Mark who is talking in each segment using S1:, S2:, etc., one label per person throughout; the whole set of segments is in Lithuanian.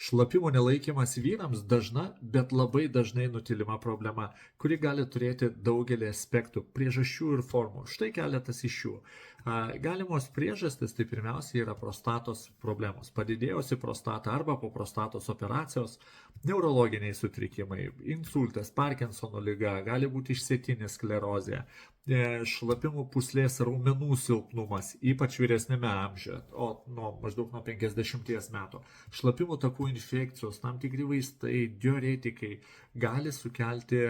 S1: Šlapimo nelaikymas vyrams dažna, bet labai dažnai nutilima problema, kuri gali turėti daugelį aspektų, priežasčių ir formų. Štai keletas iš jų. Galimos priežastis tai pirmiausia yra prostatos problemos. Padidėjusi prostata arba po prostatos operacijos, neurologiniai sutrikimai, insultas, Parkinsono liga, gali būti išsėtinė sklerozė, šlapimo pūslės raumenų silpnumas, ypač vyresnėme amžiuje, maždaug nuo 50 metų. Šlapimo takų infekcijos, tam tikri vaistai, diuretikai gali sukelti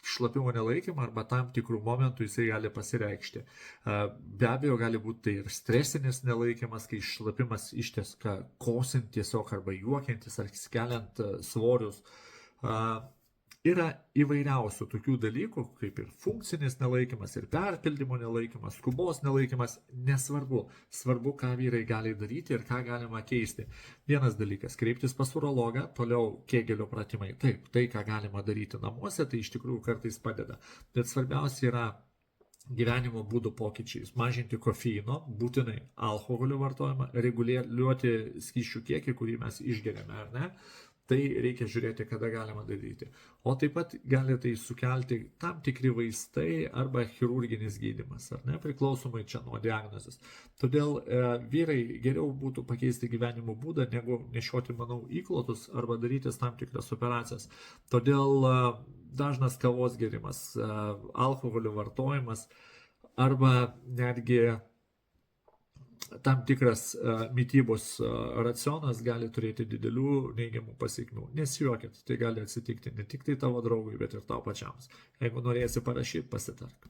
S1: šlapimo nelaikymą arba tam tikrų momentų jisai gali pasireikšti. Be abejo, gali būti tai ir stresinis nelaikymas, kai šlapimas ištieska kosint tiesiog arba juokiantis ar keliant svorius. Yra įvairiausių tokių dalykų, kaip ir funkcinis nelaikymas, ir perpildymo nelaikymas, skubos nelaikymas, nesvarbu. Svarbu, ką vyrai gali daryti ir ką galima keisti. Vienas dalykas, kreiptis pas urologą, toliau Kegelio pratimai. Taip, tai, ką galima daryti namuose, tai iš tikrųjų kartais padeda. Bet svarbiausia yra gyvenimo būdų pokyčiais. Mažinti kofeino, būtinai alkoholio vartojimą, reguliuoti skysčių kiekį, kurį mes išgeriame, ar ne? Tai reikia žiūrėti, kada galima daryti. O taip pat gali tai sukelti tam tikri vaistai arba chirurginis gydymas, ar ne, priklausomai čia nuo diagnozės. Todėl vyrai geriau būtų pakeisti gyvenimo būdą, negu nešioti, manau, įklotus arba darytis tam tikras operacijas. Todėl dažnas kavos gerimas, alkoholio vartojimas arba netgi tam tikras mitybos racionas gali turėti didelių neigiamų pasekmių. Nesijuokit, tai gali atsitikti ne tik tai tavo draugui, bet ir tau pačiams. Jeigu norėsi parašyti, pasitark.